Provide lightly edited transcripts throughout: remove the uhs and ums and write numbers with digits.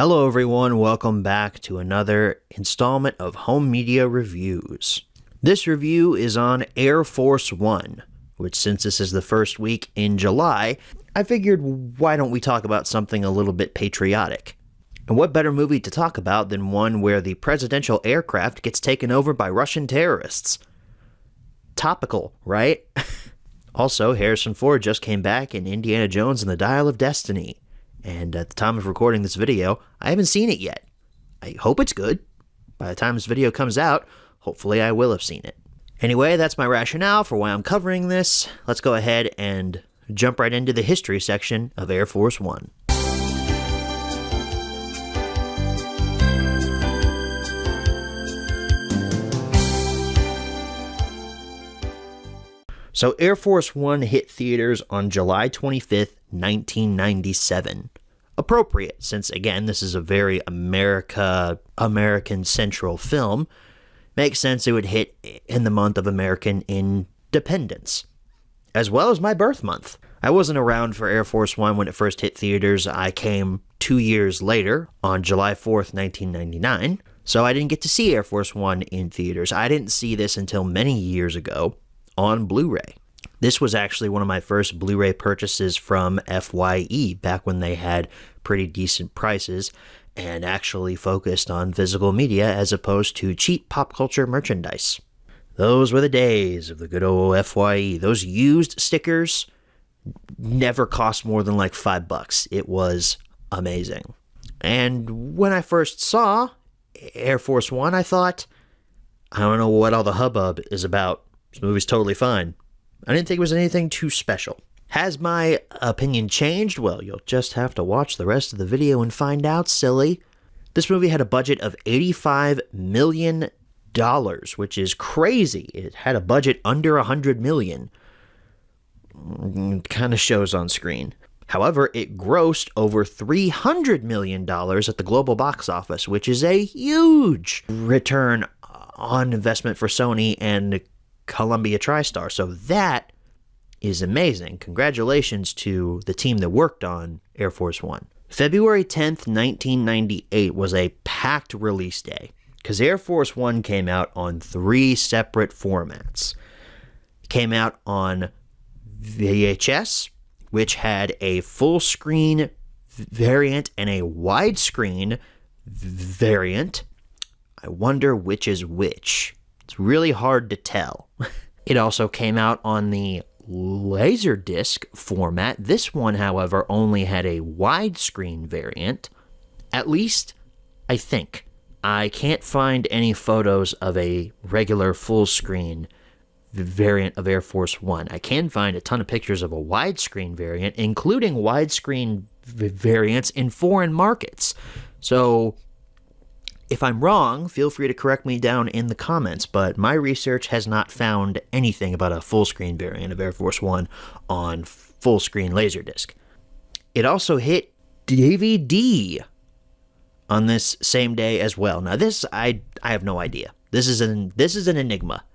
Hello everyone, welcome back to another installment of Home Media Reviews. This review is on Air Force One, which since this is the first week in July, I figured why don't we talk about something a little bit patriotic? And what better movie to talk about than one where the presidential aircraft gets taken over by Russian terrorists? Topical, right? Also, Harrison Ford just came back in Indiana Jones and the Dial of Destiny. And at the time of recording this video, I haven't seen it yet. I hope it's good. By the time this video comes out, hopefully I will have seen it. Anyway, that's my rationale for why I'm covering this. Let's go ahead and jump right into the history section of Air Force One. So Air Force One hit theaters on July 25th, 1997. Appropriate, since again, this is a very American central film. Makes sense it would hit in the month of American independence, as well as my birth month. I wasn't around for Air Force One when it first hit theaters. I came 2 years later, on July 4th, 1999, so I didn't get to see Air Force One in theaters. I didn't see this until many years ago on Blu-ray. This was actually one of my first Blu-ray purchases from FYE, back when they had pretty decent prices and actually focused on physical media as opposed to cheap pop culture merchandise. Those were the days of the good old FYE. Those used stickers never cost more than like $5. It was amazing. And when I first saw Air Force One, I thought, I don't know what all the hubbub is about. This movie's totally fine. I didn't think it was anything too special. Has my opinion changed? Well, you'll just have to watch the rest of the video and find out, silly. This movie had a budget of $85 million, which is crazy. It had a budget under $100 million. Kind of shows on screen. However, it grossed over $300 million at the global box office, which is a huge return on investment for Sony and Columbia TriStar. So that is amazing. Congratulations to the team that worked on Air Force One. February 10th, 1998 was a packed release day because Air Force One came out on 3 separate formats. It came out on VHS, which had a full screen variant and a widescreen variant. I wonder which is which. It's really hard to tell. It also came out on the Laserdisc format. This one, however, only had a widescreen variant. At least, I think. I can't find any photos of a regular full screen variant of Air Force One. I can find a ton of pictures of a widescreen variant, including widescreen variants in foreign markets. So if I'm wrong, feel free to correct me down in the comments, but my research has not found anything about a full-screen variant of Air Force One on full-screen Laserdisc. It also hit DVD on this same day as well. Now this, I have no idea. This is an enigma.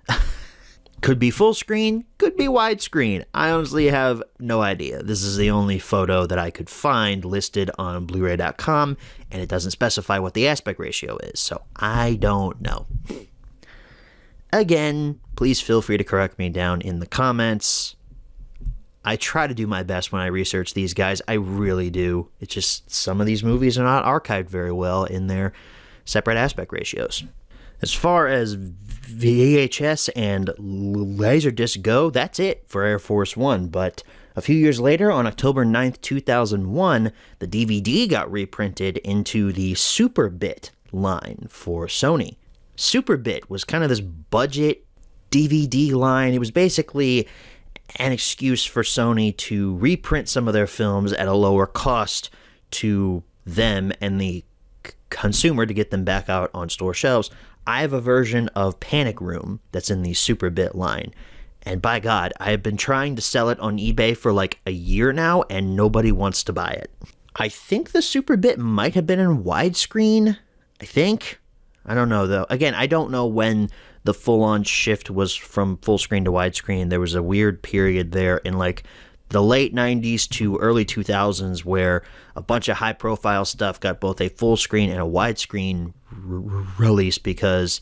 Could be full screen, could be widescreen. I honestly have no idea. This is the only photo that I could find listed on Blu-ray.com, and it doesn't specify what the aspect ratio is, so I don't know. Again, please feel free to correct me down in the comments. I try to do my best when I research these guys. I really do. It's just some of these movies are not archived very well in their separate aspect ratios. As far as VHS and Laserdisc go, that's it for Air Force One. But a few years later, on October 9th, 2001, the DVD got reprinted into the Superbit line for Sony. Superbit was kind of this budget DVD line. It was basically an excuse for Sony to reprint some of their films at a lower cost to them and the consumer to get them back out on store shelves. I have a version of Panic Room that's in the Superbit line. And by God, I have been trying to sell it on eBay for like a year now, and nobody wants to buy it. I think the Superbit might have been in widescreen. I think. I don't know, though. Again, I don't know when the full-on shift was from full screen to widescreen. There was a weird period there in like the late 90s to early 2000s, where a bunch of high-profile stuff got both a full screen and a widescreen release because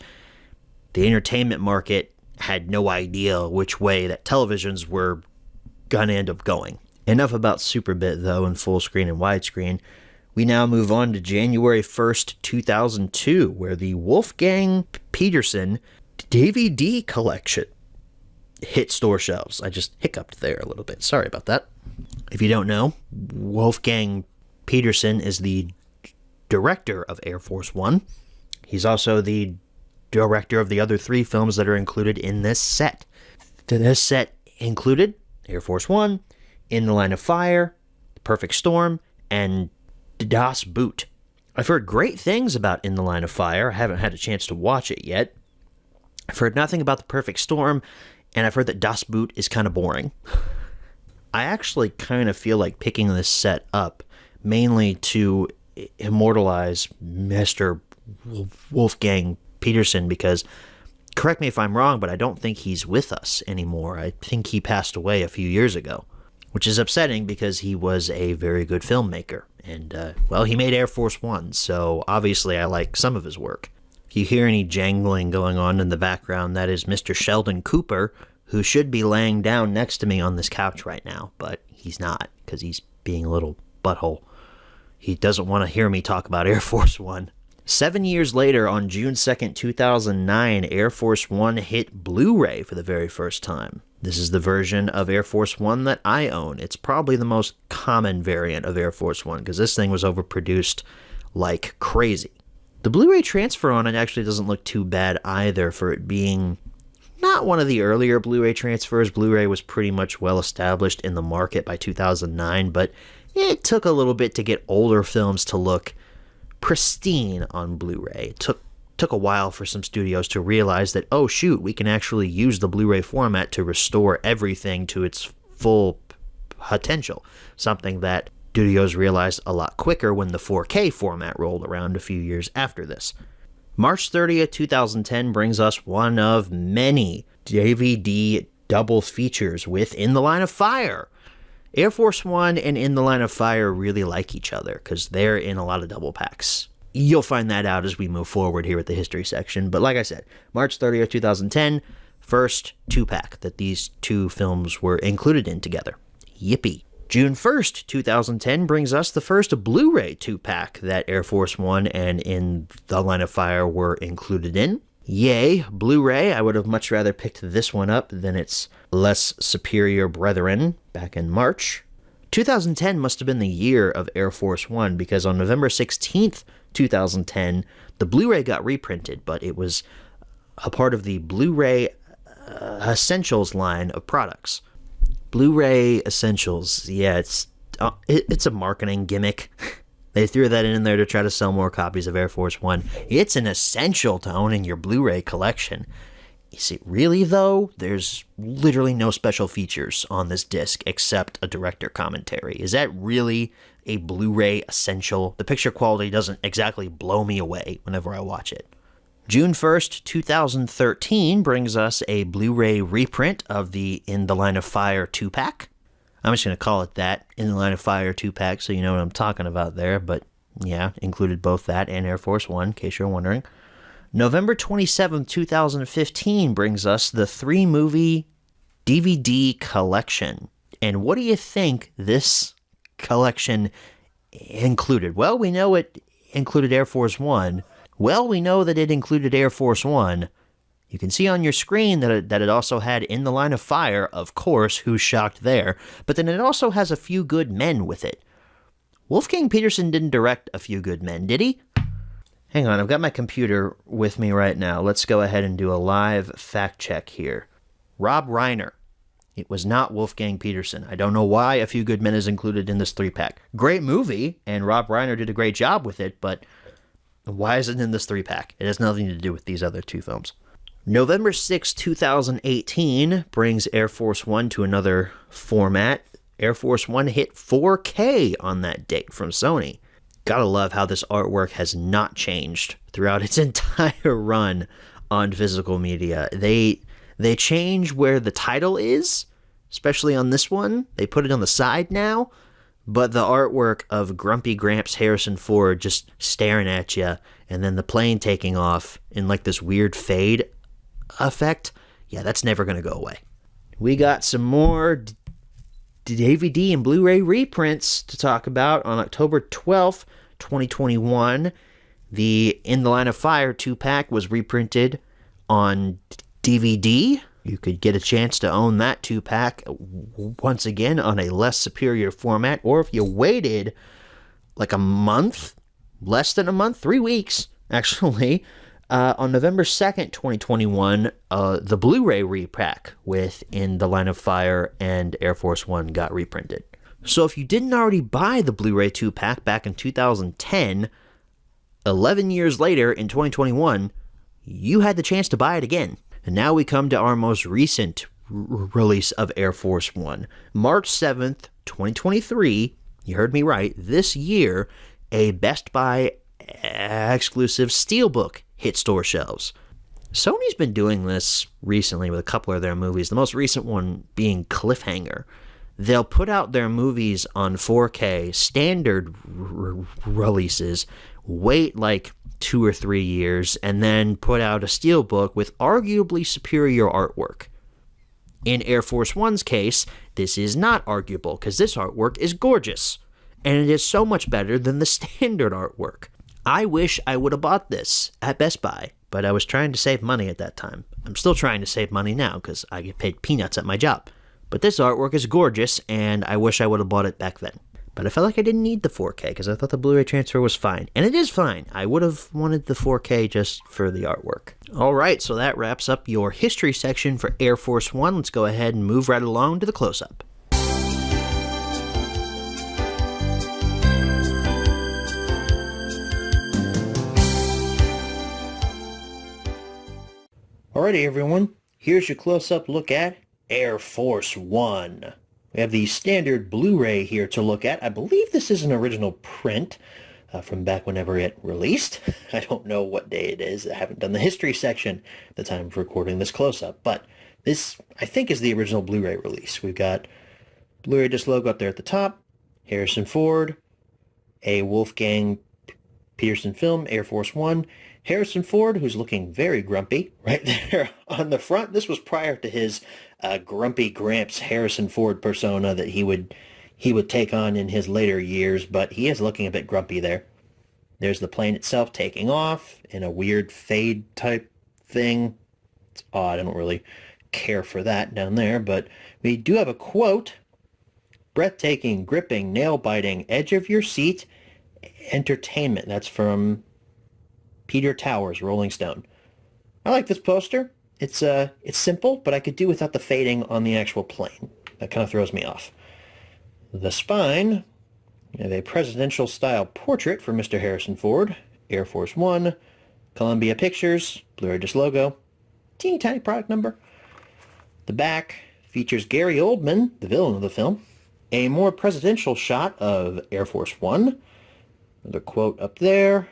the entertainment market had no idea which way that televisions were going to end up going. Enough about Superbit, though, and full screen and widescreen. We now move on to January 1st, 2002, where the Wolfgang Petersen DVD collection hit store shelves. I just hiccuped there a little bit. Sorry about that. If you don't know, Wolfgang Petersen is the director of Air Force One. He's also the director of the other 3 films that are included in this set. This set included Air Force One, In the Line of Fire, The Perfect Storm, and Das Boot. I've heard great things about In the Line of Fire. I haven't had a chance to watch it yet. I've heard nothing about The Perfect Storm, and I've heard that Das Boot is kind of boring. I actually kind of feel like picking this set up mainly to immortalize Mr. Wolfgang Petersen, because, correct me if I'm wrong, but I don't think he's with us anymore. I think he passed away a few years ago, which is upsetting because he was a very good filmmaker. And, well, he made Air Force One, so obviously I like some of his work. If you hear any jangling going on in the background, that is Mr. Sheldon Cooper, who should be laying down next to me on this couch right now, but he's not, because he's being a little butthole. He doesn't want to hear me talk about Air Force One. 7 years later, on June 2nd, 2009, Air Force One hit Blu-ray for the very first time. This is the version of Air Force One that I own. It's probably the most common variant of Air Force One, because this thing was overproduced like crazy. The Blu-ray transfer on it actually doesn't look too bad either, for it being not one of the earlier Blu-ray transfers. Blu-ray was pretty much well established in the market by 2009, but it took a little bit to get older films to look pristine on Blu-ray. It took a while for some studios to realize that, oh shoot, we can actually use the Blu-ray format to restore everything to its full potential. Something that studios realized a lot quicker when the 4K format rolled around a few years after this. March 30th, 2010 brings us one of many DVD double features with In the Line of Fire. Air Force One and In the Line of Fire really like each other because they're in a lot of double packs. You'll find that out as we move forward here at the history section. But like I said, March 30th, 2010, first 2-pack that these 2 films were included in together. Yippee. June 1st, 2010 brings us the first Blu-ray 2-pack that Air Force One and In the Line of Fire were included in. Yay, Blu-ray. I would have much rather picked this one up than its less superior brethren back in March. 2010 must have been the year of Air Force One, because on November 16th, 2010, the Blu-ray got reprinted, but it was a part of the Blu-ray Essentials line of products. Blu-ray Essentials, yeah, it's a marketing gimmick. They threw that in there to try to sell more copies of Air Force One. It's an essential to own in your Blu-ray collection. Is it really, though? There's literally no special features on this disc except a director commentary. Is that really a Blu-ray essential? The picture quality doesn't exactly blow me away whenever I watch it. June 1st, 2013 brings us a Blu-ray reprint of the In the Line of Fire 2-pack. I'm just going to call it that, In the Line of Fire 2-pack, so you know what I'm talking about there. But yeah, included both that and Air Force One, in case you're wondering. November 27th, 2015 brings us the 3-movie DVD collection. And what do you think this collection included? Well, we know it included Air Force One. Well, we know that it included Air Force One. You can see on your screen that it also had In the Line of Fire, of course, who's shocked there, but then it also has A Few Good Men with it. Wolfgang Petersen didn't direct A Few Good Men, did he? Hang on, I've got my computer with me right now. Let's go ahead and do a live fact check here. Rob Reiner. It was not Wolfgang Petersen. I don't know why A Few Good Men is included in this 3-pack. Great movie, and Rob Reiner did a great job with it, but why is it in this 3-pack? It has nothing to do with these other 2 films. November 6, 2018 brings Air Force One to another format. Air Force One hit 4K on that date from Sony. Gotta love how this artwork has not changed throughout its entire run on physical media. They change where the title is, especially on this one. They put it on the side now, but the artwork of Grumpy Gramps Harrison Ford just staring at you, and then the plane taking off in like this weird fade effect, yeah, that's never going to go away. We got some more DVD and Blu-ray reprints to talk about. On October 12th, 2021, the In the Line of Fire 2-pack was reprinted on DVD. You could get a chance to own that 2-pack once again on a less superior format, or if you waited like a month, less than a month, 3 weeks actually, on November 2nd, 2021, the Blu-ray repack with In the Line of Fire and Air Force One got reprinted. So if you didn't already buy the Blu-ray 2-pack back in 2010, 11 years later in 2021, you had the chance to buy it again. And now we come to our most recent release of Air Force One. March 7th, 2023, you heard me right, this year, a Best Buy exclusive Steelbook hit store shelves. Sony's been doing this recently with a couple of their movies, the most recent one being Cliffhanger. They'll put out their movies on 4K, standard releases, wait like 2 or 3 years, and then put out a Steelbook with arguably superior artwork. In Air Force One's case, this is not arguable, because this artwork is gorgeous, and it is so much better than the standard artwork. I wish I would have bought this at Best Buy, but I was trying to save money at that time. I'm still trying to save money now, because I get paid peanuts at my job. But this artwork is gorgeous, and I wish I would have bought it back then. But I felt like I didn't need the 4K, because I thought the Blu-ray transfer was fine. And it is fine. I would have wanted the 4K just for the artwork. Alright, so that wraps up your history section for Air Force One. Let's go ahead and move right along to the close-up. Alrighty everyone, here's your close-up look at Air Force One. We have the standard Blu-ray here to look at. I believe this is an original print from back whenever it released. I don't know what day it is. I haven't done the history section at the time of recording this close-up, but this, I think, is the original Blu-ray release. We've got Blu-ray disc logo up there at the top, Harrison Ford, a Wolfgang Peterson film, Air Force One, Harrison Ford, who's looking very grumpy right there on the front. This was prior to his grumpy Gramps Harrison Ford persona that he would take on in his later years, but he is looking a bit grumpy there. There's the plane itself taking off in a weird fade type thing. It's odd. I don't really care for that down there, but we do have a quote: breathtaking, gripping, nail-biting, edge of your seat entertainment. That's from Peter Towers, Rolling Stone. I like this poster. It's simple, but I could do without the fading on the actual plane. That kind of throws me off. The spine, we have a presidential-style portrait for Mr. Harrison Ford, Air Force One, Columbia Pictures, Blu-ray disc logo, teeny tiny product number. The back features Gary Oldman, the villain of the film, a more presidential shot of Air Force One, another quote up there,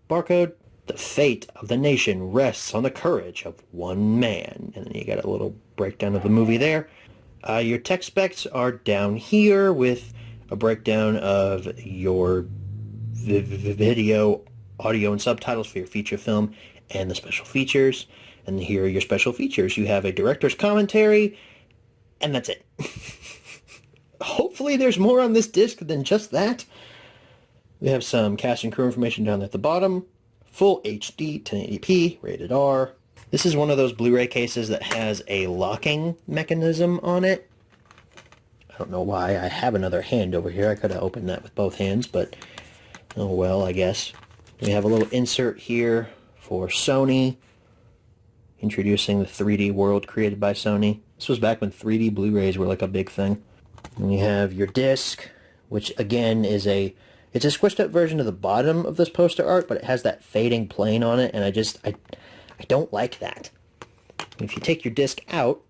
barcode, the fate of the nation rests on the courage of one man. And then you got a little breakdown of the movie there. Your tech specs are down here with a breakdown of your video, audio, and subtitles for your feature film and the special features. And here are your special features. You have a director's commentary, and that's it. Hopefully there's more on this disc than just that. We have some cast and crew information down at the bottom. Full HD, 1080p, rated R. This is one of those Blu-ray cases that has a locking mechanism on it. I don't know why. I have another hand over here. I could have opened that with both hands, but oh well, I guess. We have a little insert here for Sony, introducing the 3D world created by Sony. This was back when 3D Blu-rays were like a big thing. And you have your disc, which again is it's a squished up version of the bottom of this poster art, but it has that fading plane on it, and I don't like that. If you take your disc out,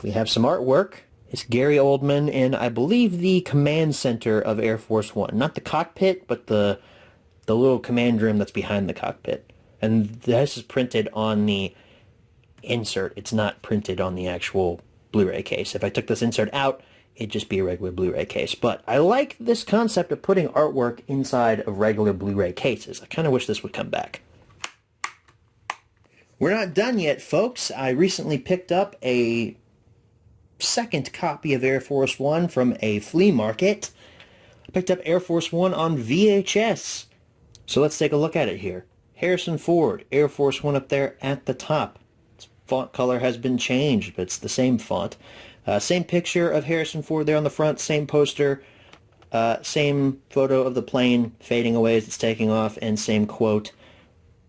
we have some artwork. It's Gary Oldman in, I believe, the command center of Air Force One. Not the cockpit, but the little command room that's behind the cockpit. And this is printed on the insert. It's not printed on the actual Blu-ray case. If I took this insert out, it'd just be a regular Blu-ray case. But I like this concept of putting artwork inside of regular Blu-ray cases. I kind of wish this would come back. We're not done yet, folks. I recently picked up a second copy of Air Force One from a flea market. I picked up Air Force One on VHS. So let's take a look at it here. Harrison Ford, Air Force One up there at the top. Its font color has been changed, but it's the same font. Same picture of Harrison Ford there on the front, same poster, same photo of the plane fading away as it's taking off, and same quote.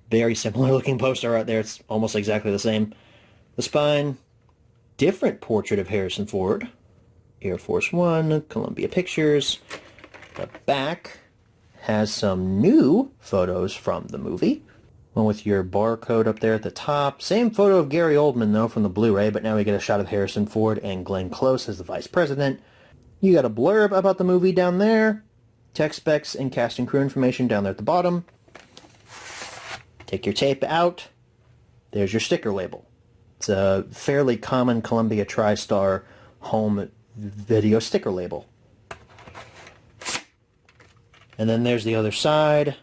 Very similar looking poster right there. It's almost exactly the same. The spine, different portrait of Harrison Ford. Air Force One, Columbia Pictures. The back has some new photos from the movie. One with your barcode up there at the top. Same photo of Gary Oldman, though, from the Blu-ray, but now we get a shot of Harrison Ford and Glenn Close as the vice president. You got a blurb about the movie down there. Tech specs and cast and crew information down there at the bottom. Take your tape out. There's your sticker label. It's a fairly common Columbia TriStar home video sticker label. And then there's the other side.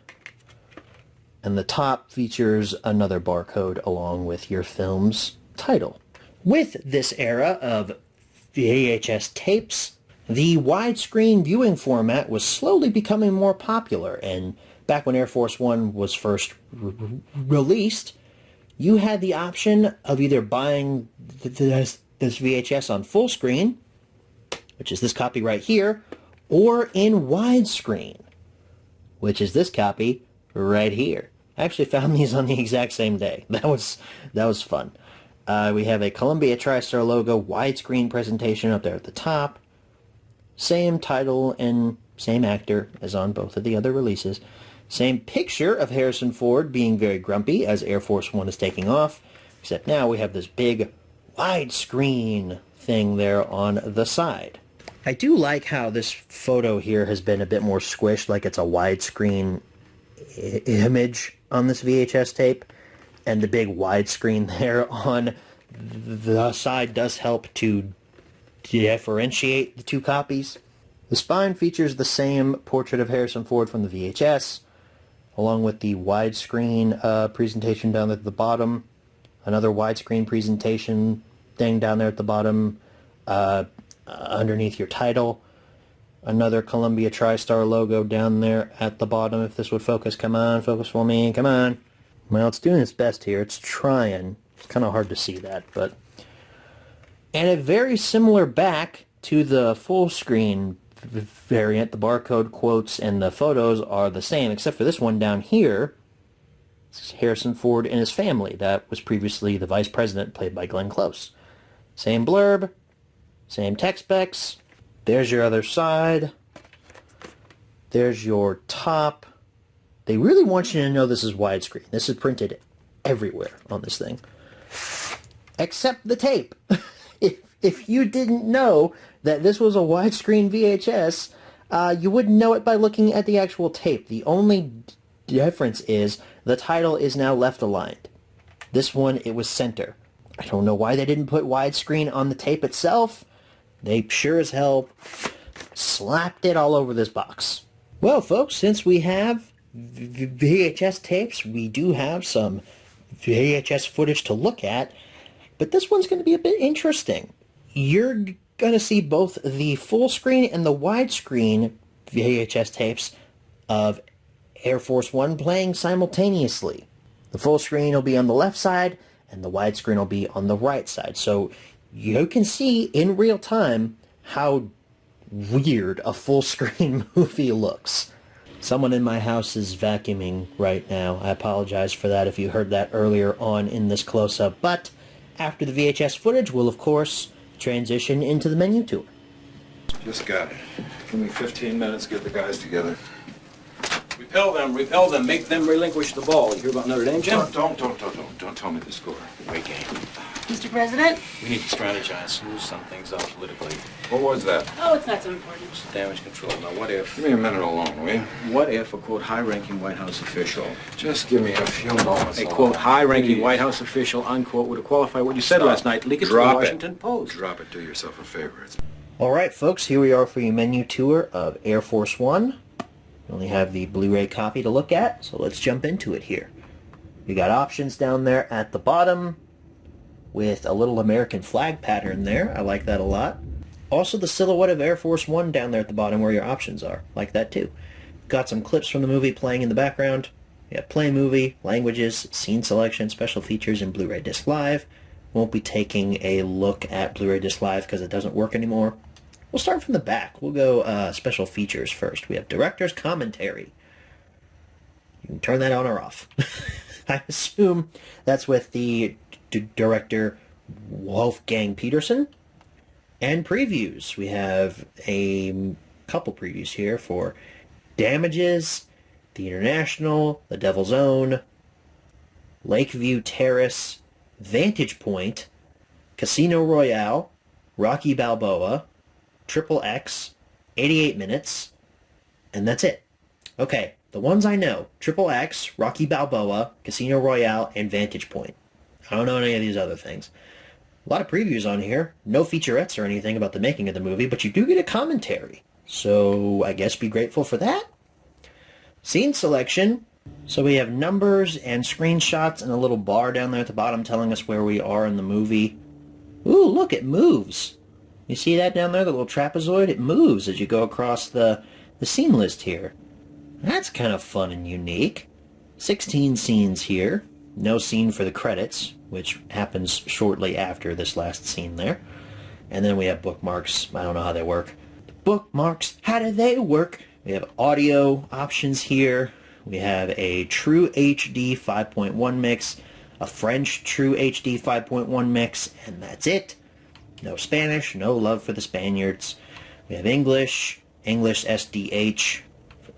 And the top features another barcode along with your film's title. With this era of VHS tapes, the widescreen viewing format was slowly becoming more popular, and back when Air Force One was first released, you had the option of either buying this VHS on full screen, which is this copy right here, or in widescreen, which is this copy right here. I actually found these on the exact same day. That was fun. We have a Columbia TriStar logo widescreen presentation up there at the top. Same title and same actor as on both of the other releases. Same picture of Harrison Ford being very grumpy as Air Force One is taking off, except now we have this big widescreen thing there on the side. I do like how this photo here has been a bit more squished, like it's a widescreen image on this VHS tape, and the big widescreen there on the side does help to differentiate the two copies. The spine features the same portrait of Harrison Ford from the VHS, along with the widescreen presentation down at the bottom, another widescreen presentation thing down there at the bottom, underneath your title, another Columbia TriStar logo down there at the bottom. If this would focus, come on, focus for me, come on. Well, it's doing its best here. It's trying. It's kind of hard to see that, but... And a very similar back to the full screen variant. The barcode quotes and the photos are the same, except for this one down here. This is Harrison Ford and his family. That was previously the vice president, played by Glenn Close. Same blurb, same tech specs. There's your other side. There's your top. They really want you to know this is widescreen. This is printed everywhere on this thing. Except the tape. If you didn't know that this was a widescreen VHS, you wouldn't know it by looking at the actual tape. The only difference is the title is now left aligned. This one, it was center. I don't know why they didn't put widescreen on the tape itself. They sure as hell slapped it all over this box. Well, folks, since we have VHS tapes, we do have some VHS footage to look at, but this one's going to be a bit interesting. You're going to see both the full screen and the widescreen VHS tapes of Air Force One playing simultaneously. The full screen will be on the left side, and the widescreen will be on the right side. So you can see in real time how weird a full screen movie looks. Someone in my house is vacuuming right now. I apologize for that if you heard that earlier on in this close-up. But after the VHS footage, we'll of course transition into the menu tour. Just got it. Give me 15 minutes to get the guys together. Repel them, make them relinquish the ball. You hear about Notre Dame, Jim? Don't tell me the score. Great game. Mr. President? We need to strategize, smooth some things out politically. What was that? Oh, it's not so important. It's damage control. Now, what if... Give me a minute alone, will you? What if a, quote, high-ranking White House official, Just give me a few moments a, alone. quote, high-ranking Please. White House official, unquote, would qualify what you said Stop. last night, leak it to the Drop Washington Post. Drop it. Do yourself a favor. It's... All right, folks, here we are for your menu tour of Air Force One. We only have the Blu-ray copy to look at, so let's jump into it here. You got options down there at the bottom with a little American flag pattern there. I like that a lot. Also the silhouette of Air Force One down there at the bottom where your options are. Like that too. Got some clips from the movie playing in the background. You have play movie, languages, scene selection, special features, and Blu-ray Disc Live. Won't be taking a look at Blu-ray Disc Live because it doesn't work anymore. We'll start from the back. We'll go special features first. We have director's commentary. You can turn that on or off. I assume that's with the director Wolfgang Peterson. And previews. We have a couple previews here for Damages, The International, The Devil's Own, Lakeview Terrace, Vantage Point, Casino Royale, Rocky Balboa, Triple X, 88 Minutes, and that's it. Okay, the ones I know, Triple X, Rocky Balboa, Casino Royale, and Vantage Point. I don't know any of these other things. A lot of previews on here. No featurettes or anything about the making of the movie, but you do get a commentary. So I guess be grateful for that. Scene selection. So we have numbers and screenshots and a little bar down there at the bottom telling us where we are in the movie. Ooh, look, it moves. You see that down there, the little trapezoid? It moves as you go across the scene list here. That's kind of fun and unique. 16 scenes here. No scene for the credits, which happens shortly after this last scene there. And then we have bookmarks. I don't know how they work. Bookmarks, how do they work? We have audio options here. We have a True HD 5.1 mix, a French True HD 5.1 mix, and that's it. No Spanish, no love for the Spaniards. We have English, English SDH,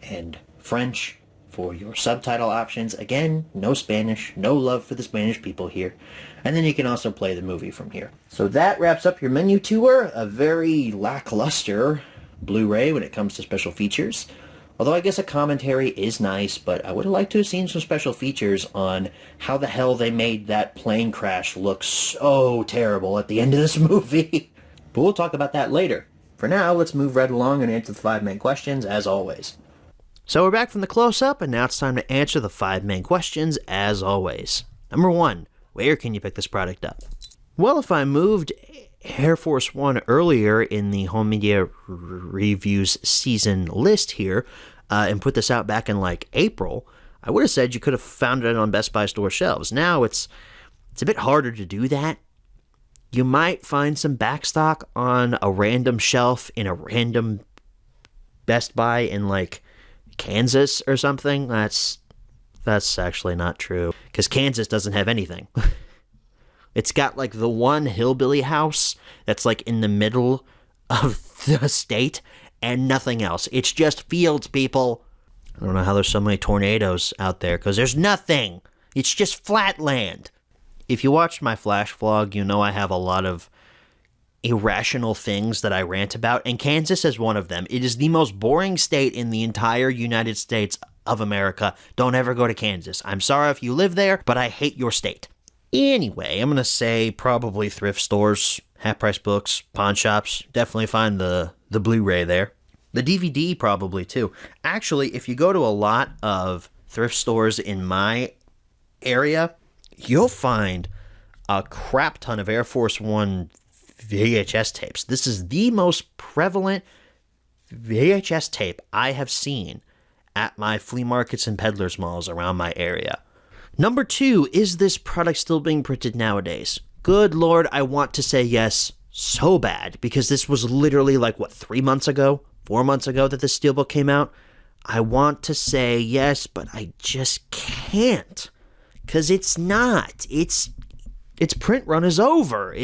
and French for your subtitle options. Again, no Spanish, no love for the Spanish people here. And then you can also play the movie from here. So that wraps up your menu tour. A very lackluster Blu-ray when it comes to special features. Although I guess a commentary is nice, but I would have liked to have seen some special features on how the hell they made that plane crash look so terrible at the end of this movie. But we'll talk about that later. For now, let's move right along and answer the 5 main questions, as always. So we're back from the close-up, and now it's time to answer the 5 main questions, as always. Number 1, where can you pick this product up? Well, if I moved Air Force One earlier in the Home Media Reviews season list here, and put this out back in like April, I would have said you could have found it on Best Buy store shelves. Now it's a bit harder to do that. You might find some backstock on a random shelf in a random Best Buy in like Kansas or something. That's actually not true, because Kansas doesn't have anything. It's got like the one hillbilly house that's like in the middle of the state and nothing else. It's just fields, people. I don't know how there's so many tornadoes out there, because there's nothing. It's just flat land. If you watched my Flash vlog, you know I have a lot of irrational things that I rant about, and Kansas is one of them. It is the most boring state in the entire United States of America. Don't ever go to Kansas. I'm sorry if you live there, but I hate your state. Anyway, I'm going to say probably thrift stores, half-price books, pawn shops. Definitely find the Blu-ray there. The DVD probably too. Actually, if you go to a lot of thrift stores in my area, you'll find a crap ton of Air Force One VHS tapes. This is the most prevalent VHS tape I have seen at my flea markets and peddlers malls around my area. Number 2, is this product still being printed nowadays? Good Lord, I want to say yes so bad, because this was literally like, 3 months ago, 4 months ago that this steelbook came out. I want to say yes, but I just can't, because it's not. Its print run is over.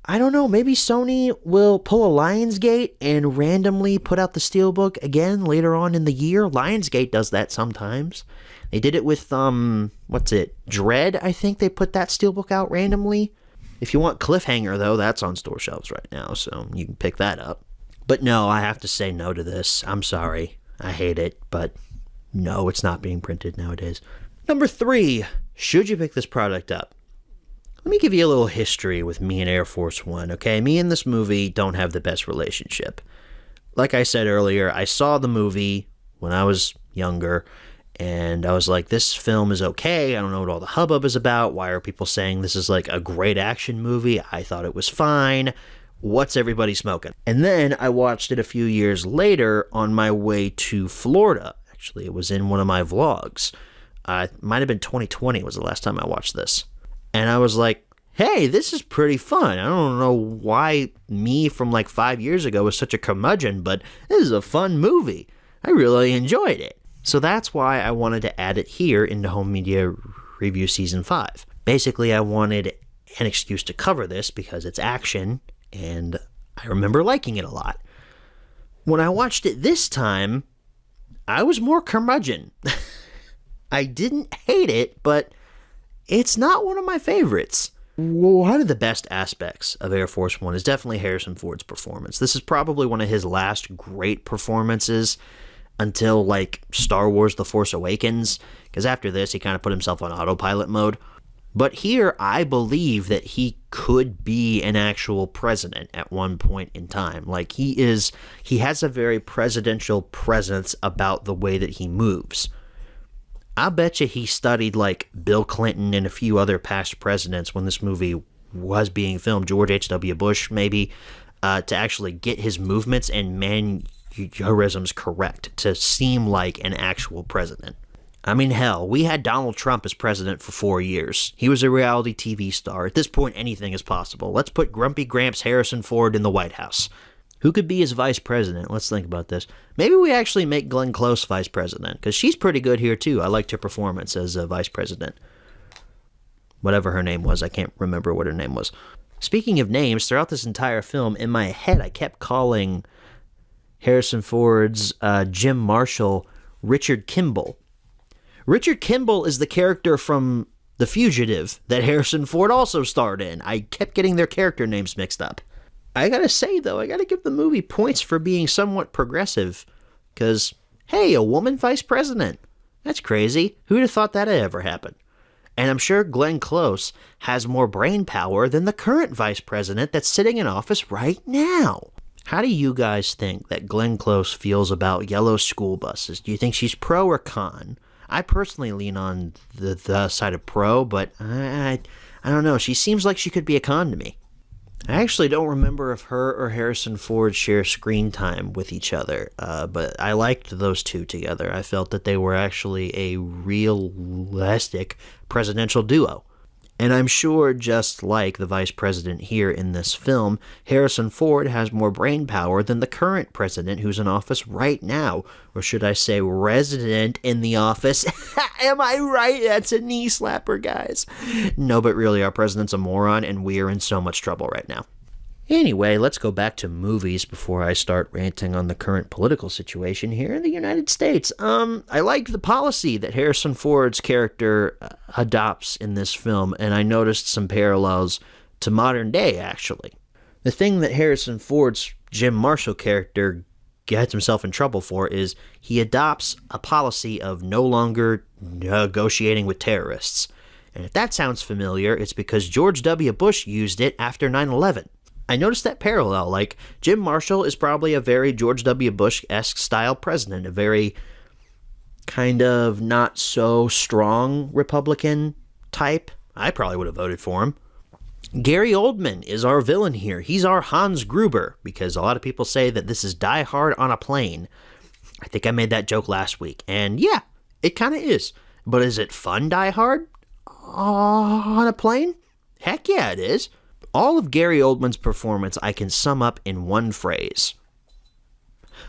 I don't know, maybe Sony will pull a Lionsgate and randomly put out the steelbook again later on in the year. Lionsgate does that sometimes. They did it with, what's it, Dread, I think they put that steelbook out randomly. If you want Cliffhanger, though, that's on store shelves right now, so you can pick that up. But no, I have to say no to this. I'm sorry. I hate it, but no, it's not being printed nowadays. Number 3, should you pick this product up? Let me give you a little history with me and Air Force One, okay? Me and this movie don't have the best relationship. Like I said earlier, I saw the movie when I was younger, and I was like, this film is okay. I don't know what all the hubbub is about. Why are people saying this is like a great action movie? I thought it was fine. What's everybody smoking? And then I watched it a few years later on my way to Florida. Actually, it was in one of my vlogs. It might have been 2020 was the last time I watched this. And I was like, hey, this is pretty fun. I don't know why me from like 5 years ago was such a curmudgeon, but this is a fun movie. I really enjoyed it. So that's why I wanted to add it here into Home Media Review Season 5. Basically, I wanted an excuse to cover this because it's action, and I remember liking it a lot. When I watched it this time, I was more curmudgeon. I didn't hate it, but it's not one of my favorites. One of the best aspects of Air Force One is definitely Harrison Ford's performance. This is probably one of his last great performances until, like, Star Wars The Force Awakens, because after this, he kind of put himself on autopilot mode. But here, I believe that he could be an actual president at one point in time. Like, he has a very presidential presence about the way that he moves. I bet you he studied, like, Bill Clinton and a few other past presidents when this movie was being filmed, George H.W. Bush, maybe, to actually get his movements and mannerisms correct to seem like an actual president. I mean, hell, we had Donald Trump as president for 4 years. He was a reality TV star. At this point, anything is possible. Let's put Grumpy Gramps Harrison Ford in the White House. Who could be his vice president? Let's think about this. Maybe we actually make Glenn Close vice president, because she's pretty good here, too. I liked her performance as a vice president. Whatever her name was, I can't remember what her name was. Speaking of names, throughout this entire film, in my head, I kept calling Harrison Ford's Jim Marshall Richard Kimball. Richard Kimball is the character from The Fugitive that Harrison Ford also starred in. I kept getting their character names mixed up. I gotta say, though, I gotta give the movie points for being somewhat progressive. Because, hey, a woman vice president. That's crazy. Who'd have thought that'd ever happen? And I'm sure Glenn Close has more brain power than the current vice president that's sitting in office right now. How do you guys think that Glenn Close feels about yellow school buses? Do you think she's pro or con? I personally lean on the side of pro, but I don't know. She seems like she could be a con to me. I actually don't remember if her or Harrison Ford share screen time with each other, but I liked those two together. I felt that they were actually a realistic presidential duo. And I'm sure, just like the vice president here in this film, Harrison Ford has more brain power than the current president who's in office right now. Or should I say resident in the office? Am I right? That's a knee slapper, guys. No, but really, our president's a moron, and we are in so much trouble right now. Anyway, let's go back to movies before I start ranting on the current political situation here in the United States. I like the policy that Harrison Ford's character adopts in this film, and I noticed some parallels to modern day, actually. The thing that Harrison Ford's Jim Marshall character gets himself in trouble for is he adopts a policy of no longer negotiating with terrorists. And if that sounds familiar, it's because George W. Bush used it after 9/11. I noticed that parallel, like, Jim Marshall is probably a very George W. Bush-esque style president, a very kind of not so strong Republican type. I probably would have voted for him. Gary Oldman is our villain here. He's our Hans Gruber, because a lot of people say that this is Die Hard on a plane. I think I made that joke last week, and yeah, it kind of is. But is it fun Die Hard on a plane? Heck yeah, it is. All of Gary Oldman's performance I can sum up in one phrase.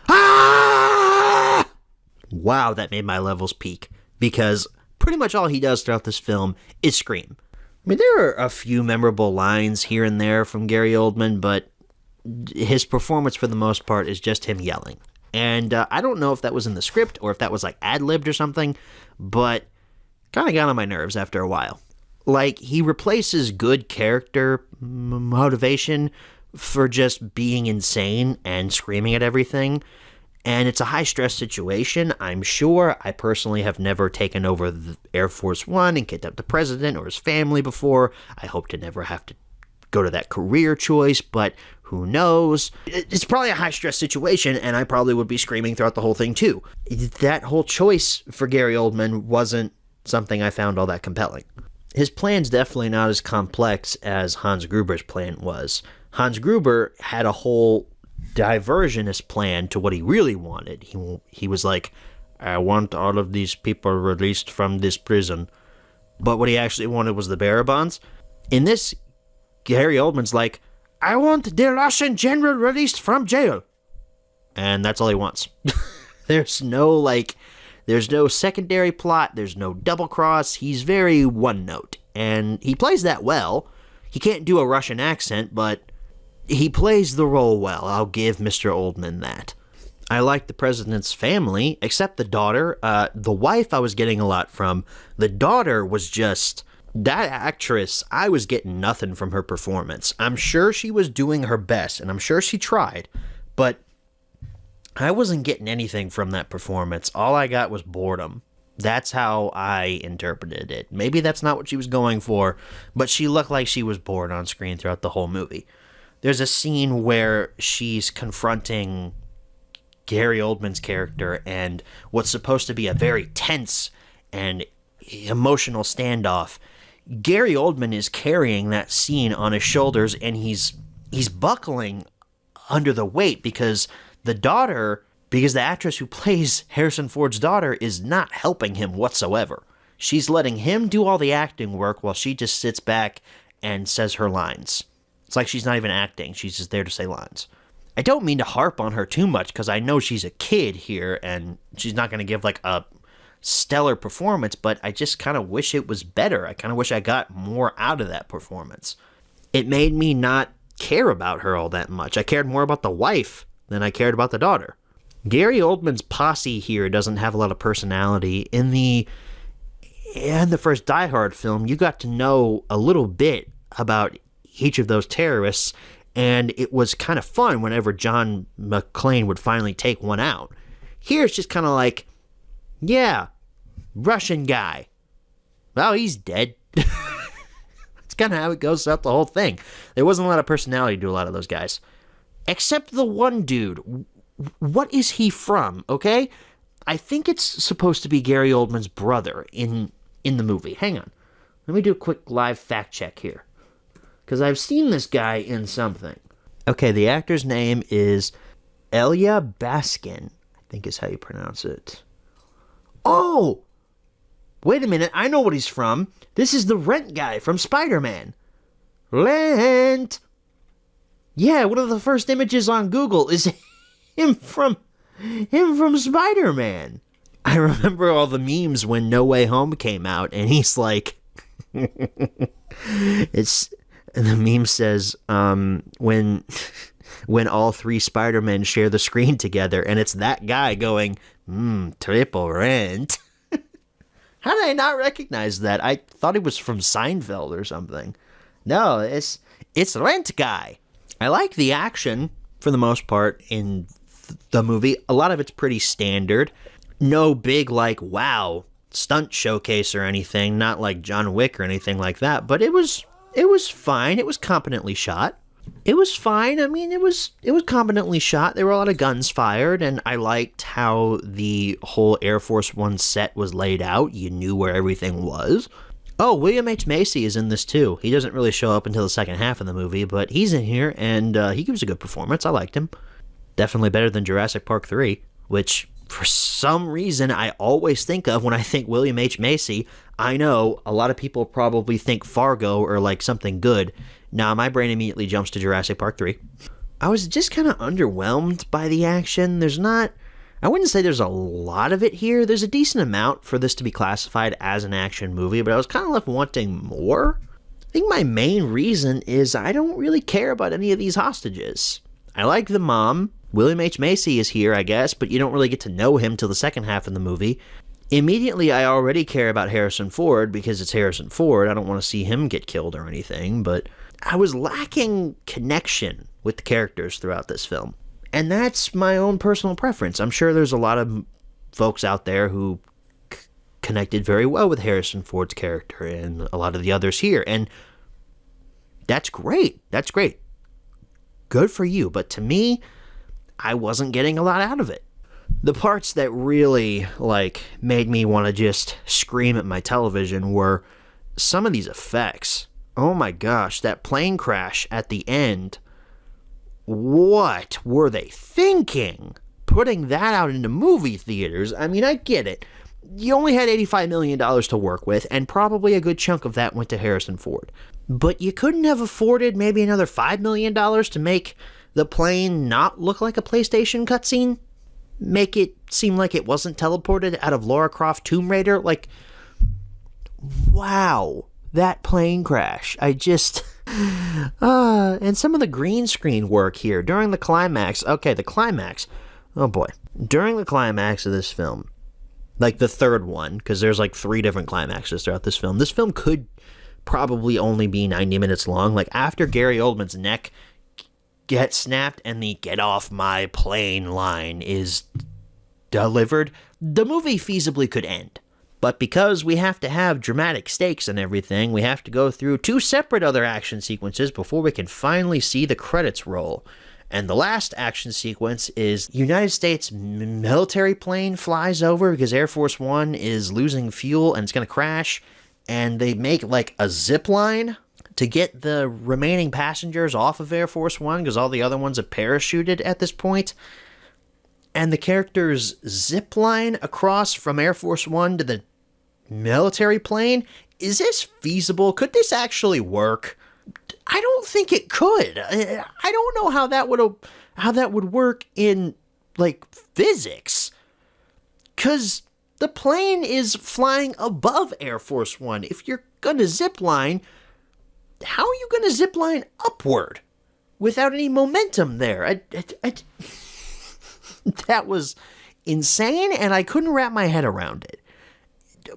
Ah! Wow, that made my levels peak, because pretty much all he does throughout this film is scream. I mean, there are a few memorable lines here and there from Gary Oldman, but his performance for the most part is just him yelling. And I don't know if that was in the script or if that was like ad-libbed or something, but kind of got on my nerves after a while. Like, he replaces good character motivation for just being insane and screaming at everything. And it's a high-stress situation, I'm sure. I personally have never taken over the Air Force One and kidnapped the president or his family before. I hope to never have to go to that career choice, but who knows? It's probably a high-stress situation, and I probably would be screaming throughout the whole thing, too. That whole choice for Gary Oldman wasn't something I found all that compelling. His plan's definitely not as complex as Hans Gruber's plan was. Hans Gruber had a whole diversionist plan to what he really wanted. He was like, I want all of these people released from this prison. But what he actually wanted was the bearer bonds. In this, Gary Oldman's like, I want the Russian general released from jail. And that's all he wants. There's no secondary plot. There's no double cross. He's very one note. And he plays that well. He can't do a Russian accent, but he plays the role well. I'll give Mr. Oldman that. I like the president's family, except the daughter. The wife I was getting a lot from. The daughter was just... That actress, I was getting nothing from her performance. I'm sure she was doing her best, and I'm sure she tried, but I wasn't getting anything from that performance. All I got was boredom. That's how I interpreted it. Maybe that's not what she was going for, but she looked like she was bored on screen throughout the whole movie. There's a scene where she's confronting Gary Oldman's character and what's supposed to be a very tense and emotional standoff. Gary Oldman is carrying that scene on his shoulders, and he's buckling under the weight because the actress who plays Harrison Ford's daughter is not helping him whatsoever. She's letting him do all the acting work while she just sits back and says her lines. It's like she's not even acting. She's just there to say lines. I don't mean to harp on her too much because I know she's a kid here and she's not going to give like a stellar performance, but I just kind of wish it was better. I kind of wish I got more out of that performance. It made me not care about her all that much. I cared more about the wife than I cared about the daughter. Gary Oldman's posse here doesn't have a lot of personality. In the first Die Hard film, you got to know a little bit about each of those terrorists, and it was kind of fun whenever John McClane would finally take one out. Here it's just kind of like, yeah, Russian guy. Well, he's dead. That's kind of how it goes throughout the whole thing. There wasn't a lot of personality to a lot of those guys. Except the one dude. What is he from, okay? I think it's supposed to be Gary Oldman's brother in the movie. Hang on. Let me do a quick live fact check here. Because I've seen this guy in something. Okay, the actor's name is Elia Baskin, I think is how you pronounce it. Oh! Wait a minute, I know what he's from. This is the Rent guy from Spider-Man. Rent! Yeah, one of the first images on Google is him from Spider-Man. I remember all the memes when No Way Home came out, and he's like... And the meme says, when all three Spider-Men share the screen together, and it's that guy going, triple rent. How did I not recognize that? I thought it was from Seinfeld or something. No, it's Rent guy. I like the action, for the most part, in the movie. A lot of it's pretty standard. No big, like, wow, stunt showcase or anything. Not like John Wick or anything like that. But it was fine. It was competently shot. It was fine. I mean, it was competently shot. There were a lot of guns fired, and I liked how the whole Air Force One set was laid out. You knew where everything was. Oh, William H. Macy is in this too. He doesn't really show up until the second half of the movie, but he's in here, and he gives a good performance. I liked him. Definitely better than Jurassic Park 3, which for some reason I always think of when I think William H. Macy. I know a lot of people probably think Fargo or like something good. Nah, my brain immediately jumps to Jurassic Park 3. I was just kind of underwhelmed by the action. I wouldn't say there's a lot of it here. There's a decent amount for this to be classified as an action movie, but I was kind of left wanting more. I think my main reason is I don't really care about any of these hostages. I like the mom. William H. Macy is here, I guess, but you don't really get to know him till the second half of the movie. Immediately, I already care about Harrison Ford because it's Harrison Ford. I don't want to see him get killed or anything, but I was lacking connection with the characters throughout this film. And that's my own personal preference. I'm sure there's a lot of folks out there who connected very well with Harrison Ford's character and a lot of the others here, and that's great. That's great. Good for you. But to me, I wasn't getting a lot out of it. The parts that really, made me want to just scream at my television were some of these effects. Oh my gosh, that plane crash at the end. What were they thinking? Putting that out into movie theaters? I mean, I get it. You only had $85 million to work with, and probably a good chunk of that went to Harrison Ford. But you couldn't have afforded maybe another $5 million to make the plane not look like a PlayStation cutscene? Make it seem like it wasn't teleported out of Lara Croft Tomb Raider? Wow, that plane crash. And some of the green screen work here during the climax. Okay, the climax. Oh boy. During the climax of this film, the third one, because there's 3 different climaxes throughout this film. This film could probably only be 90 minutes long. After Gary Oldman's neck gets snapped and the "get off my plane" line is delivered, the movie feasibly could end. But because we have to have dramatic stakes and everything, we have to go through 2 separate other action sequences before we can finally see the credits roll. And the last action sequence is United States military plane flies over because Air Force One is losing fuel and it's going to crash. And they make a zip line to get the remaining passengers off of Air Force One because all the other ones have parachuted at this point. And the characters zip line across from Air Force One to the military plane. Is this feasible? Could this actually work? I don't think it could. I don't know how that would work in physics. 'Cause the plane is flying above Air Force One. If you're gonna zip line, how are you gonna zip line upward without any momentum there? That was insane, and I couldn't wrap my head around it.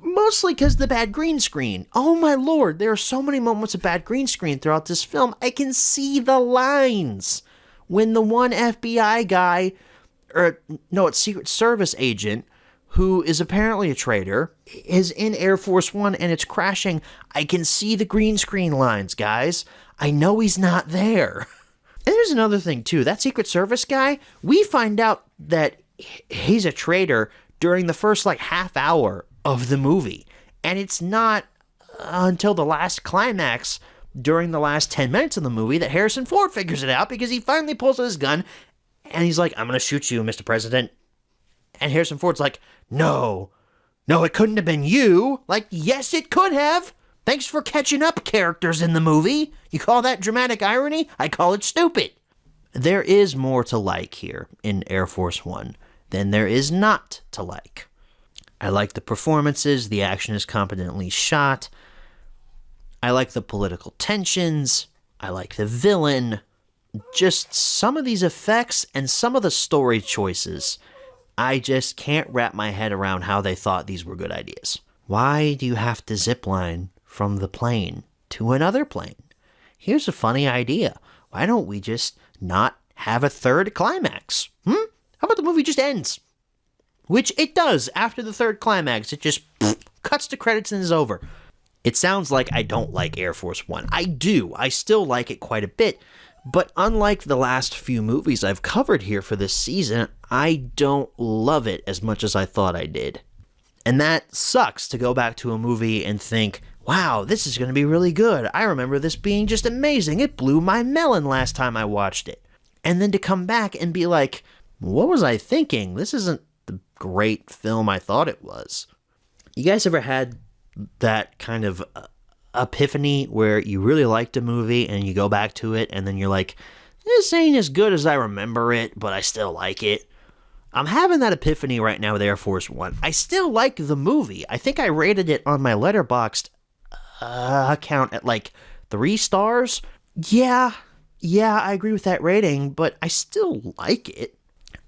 Mostly because the bad green screen. Oh my lord, there are so many moments of bad green screen throughout this film. I can see the lines when the one FBI guy, it's Secret Service agent, who is apparently a traitor, is in Air Force One and it's crashing. I can see the green screen lines, guys. I know he's not there. And there's another thing, too. That Secret Service guy, we find out that he's a traitor during the first, half hour of the movie. And it's not until the last climax, during the last 10 minutes of the movie, that Harrison Ford figures it out because he finally pulls out his gun and he's like, "I'm going to shoot you, Mr. President." And Harrison Ford's like, No, it couldn't have been you. Yes, it could have. Thanks for catching up, characters in the movie. You call that dramatic irony? I call it stupid. There is more to like here in Air Force One than there is not to like. I like the performances. The action is competently shot. I like the political tensions. I like the villain. Just some of these effects and some of the story choices. I just can't wrap my head around how they thought these were good ideas. Why do you have to zipline from the plane to another plane? Here's a funny idea. Why don't we just not have a third climax? How about the movie just ends? Which it does. After the third climax, it just cuts to credits and is over. It sounds like I don't like Air Force One. I do. I still like it quite a bit. But unlike the last few movies I've covered here for this season, I don't love it as much as I thought I did. And that sucks to go back to a movie and think, wow, this is going to be really good. I remember this being just amazing. It blew my melon last time I watched it. And then to come back and be like, what was I thinking? This isn't the great film I thought it was. You guys ever had that kind of epiphany where you really liked a movie and you go back to it and then you're like, this ain't as good as I remember it, but I still like it? I'm having that epiphany right now with Air Force One. I still like the movie. I think I rated it on my Letterboxd account at 3 stars. Yeah, I agree with that rating, but I still like it.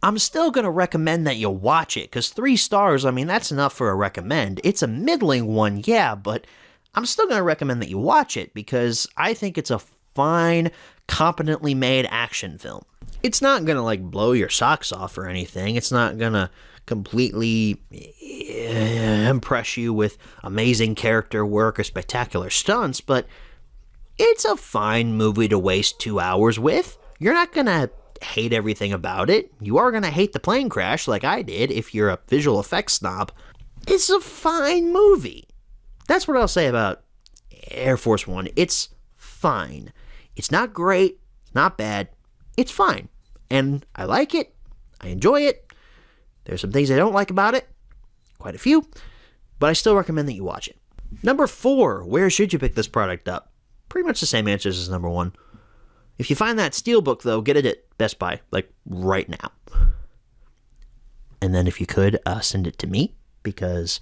I'm still going to recommend that you watch it, because 3 stars, I mean, that's enough for a recommend. It's a middling one, yeah, but I'm still going to recommend that you watch it, because I think it's a fine, competently made action film. It's not going to, like, blow your socks off or anything. It's not going to completely impress you with amazing character work or spectacular stunts, but it's a fine movie to waste 2 hours with. You're not going to hate everything about it. You are going to hate the plane crash like I did if you're a visual effects snob. It's a fine movie. That's what I'll say about Air Force One. It's fine. It's not great, not bad. It's fine. And I like it. I enjoy it. There's some things I don't like about it. Quite a few. But I still recommend that you watch it. Number 4, where should you pick this product up? Pretty much the same answers as number 1. If you find that Steelbook, though, get it at Best Buy, like right now. And then if you could, send it to me, because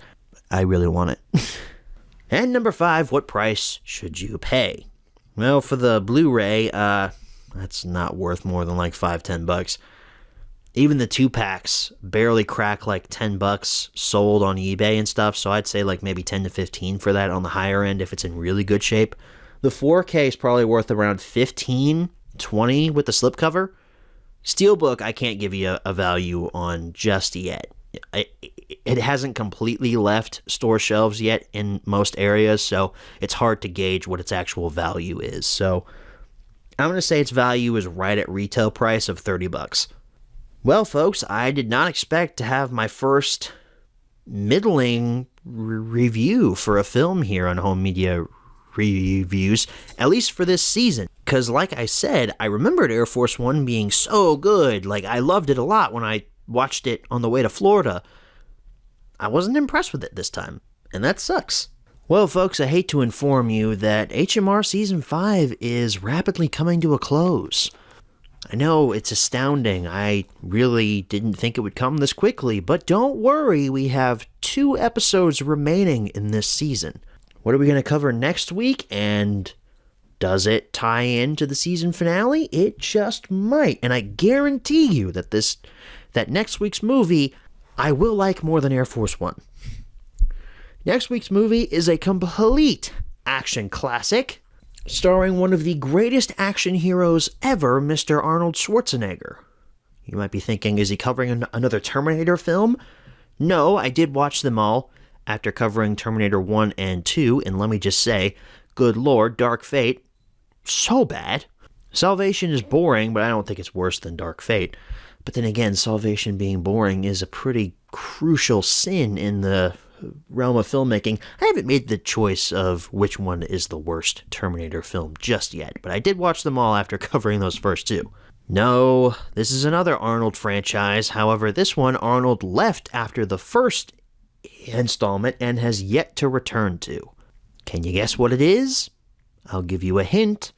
I really want it. And number 5, what price should you pay? Well, for the Blu-ray, that's not worth more than like $5-10. Even the 2-packs barely crack like $10 sold on eBay and stuff, so I'd say like maybe 10 to 15 for that on the higher end if it's in really good shape. The 4K is probably worth around 15, 20 with the slipcover. Steelbook, I can't give you a value on just yet. It hasn't completely left store shelves yet in most areas, so it's hard to gauge what its actual value is. So I'm going to say its value is right at retail price of $30. Well, folks, I did not expect to have my first middling review for a film here on Home Media Reviews, at least for this season. Because like I said, I remembered Air Force One being so good. Like, I loved it a lot when I watched it on the way to Florida. I wasn't impressed with it this time, and that sucks. Well, folks, I hate to inform you that HMR Season 5 is rapidly coming to a close. I know, it's astounding. I really didn't think it would come this quickly, but don't worry, we have 2 episodes remaining in this season. What are we going to cover next week, and does it tie into the season finale? It just might, and I guarantee you that next week's movie I will like more than Air Force One. Next week's movie is a complete action classic, starring one of the greatest action heroes ever, Mr. Arnold Schwarzenegger. You might be thinking, is he covering another Terminator film? No, I did watch them all after covering Terminator 1 and 2, and let me just say, good lord, Dark Fate, so bad. Salvation is boring, but I don't think it's worse than Dark Fate. But then again, Salvation being boring is a pretty crucial sin in the realm of filmmaking. I haven't made the choice of which one is the worst Terminator film just yet, but I did watch them all after covering those first 2. No, this is another Arnold franchise. However, this one Arnold left after the first installment and has yet to return to. Can you guess what it is? I'll give you a hint.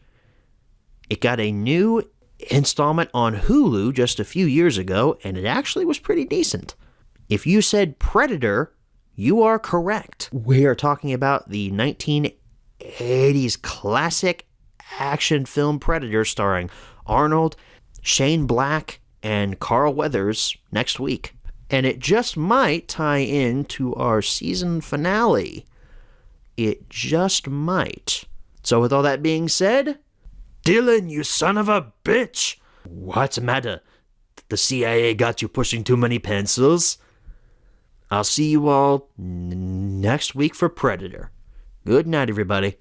It got a new installment on Hulu just a few years ago, and it actually was pretty decent. If you said Predator, you are correct. We are talking about the 1980s classic action film Predator starring Arnold, Shane Black, and Carl Weathers next week. And it just might tie into our season finale. It just might. So with all that being said, Dylan, you son of a bitch! What's the matter? The CIA got you pushing too many pencils? I'll see you all next week for Predator. Good night, everybody.